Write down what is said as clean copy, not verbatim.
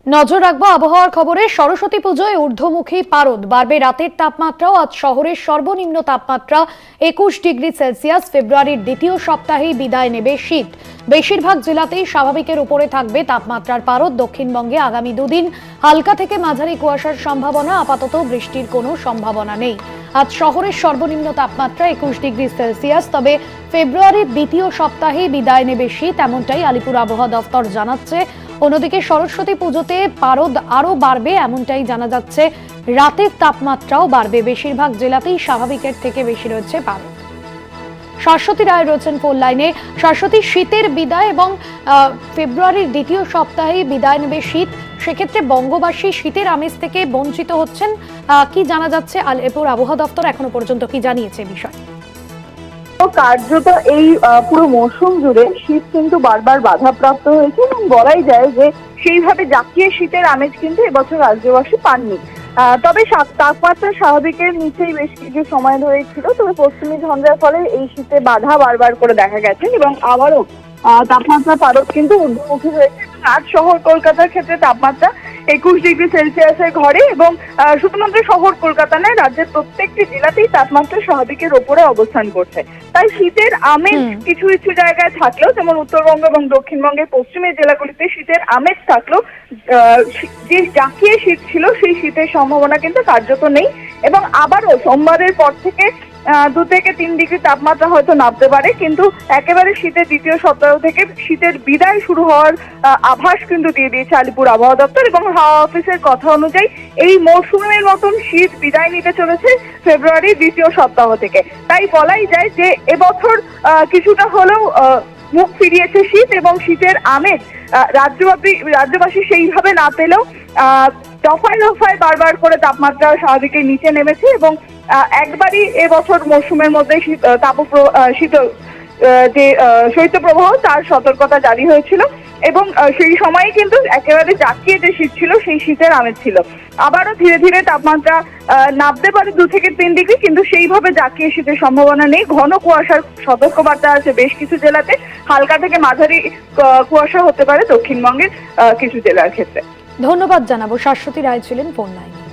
নজর রাখবো আবহাওয়ার খবরে। সরস্বতী পুজোয় ঊর্ধ্বমুখী পারদ বাড়বে রাতের তাপমাত্রাও। আজ শহরের সর্বনিম্ন তাপমাত্রা 21 ডিগ্রি সেলসিয়াস। ফেব্রুয়ারির দ্বিতীয় সপ্তাহেই বিদায় নেবে শীত। বেশিরভাগ জেলাতেই স্বাভাবিকের উপরে থাকবে তাপমাত্রার পারদ। দক্ষিণবঙ্গে আগামী দুদিন হালকা থেকে মাঝারি কুয়াশার সম্ভাবনা। আপাতত বৃষ্টির কোনো সম্ভাবনা নেই। আজ শহরের সর্বনিম্ন তাপমাত্রা 21 ডিগ্রি সেলসিয়াস। তবে ফেব্রুয়ারির দ্বিতীয় সপ্তাহেই বিদায় নেবে শীত, এমনটাই আলিপুর আবহাওয়া দফতর জানাচ্ছে। অন্যদিকে সরস্বতী পুজোতে পারদ আরো বাড়বে এমনটাই জানা যাচ্ছে। রাতের তাপমাত্রাও বাড়বে। বেশিরভাগ জেলাতেই স্বাভাবিকের থেকে বেশি রয়েছে পারদ। শাশ্বতী রায় রয়েছেন ফোন লাইনে। শাশ্বতী, শীতের বিদায় এবং ফেব্রুয়ারির দ্বিতীয় সপ্তাহে বিদায় নেবে শীত, সেক্ষেত্রে বঙ্গবাসী শীতের আমেজ থেকে বঞ্চিত হচ্ছেন, কি জানা যাচ্ছে? আলিপুর আবহাওয়া দফতর এখনো পর্যন্ত কি জানিয়েছে বিষয়? কার্যত এই পুরো মৌসুম জুড়ে শীত কিন্তু বারবার বাধাপ্রাপ্ত হয়েছে এবং বলাই যায় যে সেইভাবে জাঁকিয়ে শীতের আমেজ কিন্তু এবছর রাজ্যবাসী পাননি। তবে তাপমাত্রা স্বাভাবিকের নিচেই বেশ কিছু সময় ধরে ছিল, তবে পশ্চিমী ঝঞ্ঝার ফলে এই শীতে বাধা বারবার করে দেখা গেছে এবং আবারও তাপমাত্রা পারদ কিন্তু ঊর্ধ্বমুখী হয়েছে। আজ শহর কলকাতার ক্ষেত্রে তাপমাত্রা 21 ডিগ্রি সেলসিয়াসের ঘরে এবং শুধুমাত্র শহর কলকাতা নয়, রাজ্যের প্রত্যেকটি জেলাতেই তাপমাত্রা স্বাভাবিকের ওপরে অবস্থান করছে। তাই শীতের আমেজ কিছু কিছু জায়গায় থাকলেও, যেমন উত্তরবঙ্গ এবং দক্ষিণবঙ্গের পশ্চিমের জেলাগুলিতে শীতের আমেজ থাকলেও যে জাঁকিয়ে শীত ছিল সেই শীতের সম্ভাবনা কিন্তু কার্যত নেই। এবং আবারও সোমবারের পর থেকে 2 থেকে 3 ডিগ্রি তাপমাত্রা হয়তো নামতে পারে, কিন্তু একেবারে শীতের দ্বিতীয় সপ্তাহ থেকে শীতের বিদায় শুরু হওয়ার আভাস কিন্তু দিয়ে দিয়েছে আলিপুর আবহাওয়া দপ্তর। এবং হাওয়া অফিসের কথা অনুযায়ী এই মৌসুমের মতন শীত বিদায় নিতে চলেছে ফেব্রুয়ারির দ্বিতীয় সপ্তাহ থেকে। তাই বলাই যায় যে এবছর কিছুটা হলেও মুখ ফিরিয়েছে শীত এবং শীতের আমেজ রাজ্যবাসী সেইভাবে না পেলেও দফায় দফায় বারবার করে তাপমাত্রা স্বাভাবিকের নিচে নেমেছে এবং একবারই এবছর মৌসুমের মধ্যে যে শৈত্যপ্রবাহ তার সতর্কতা জারি হয়েছিল এবং সেই সময় কিন্তু একেবারে জাঁকিয়ে যে শীত ছিল সেই শীতের আমেজ ছিল। আবারও ধীরে ধীরে তাপমাত্রা নামতে পারে 2 থেকে 3 ডিগ্রি, কিন্তু সেইভাবে জাঁকিয়ে শীতের সম্ভাবনা নেই। ঘন কুয়াশার সতর্কবার্তা আছে বেশ কিছু জেলাতে। হালকা থেকে মাঝারি কুয়াশা হতে পারে দক্ষিণবঙ্গের কিছু জেলার ক্ষেত্রে। ধন্যবাদ জানাবো। শাশ্বতী রায় ছিলেন ফোন লাইনে।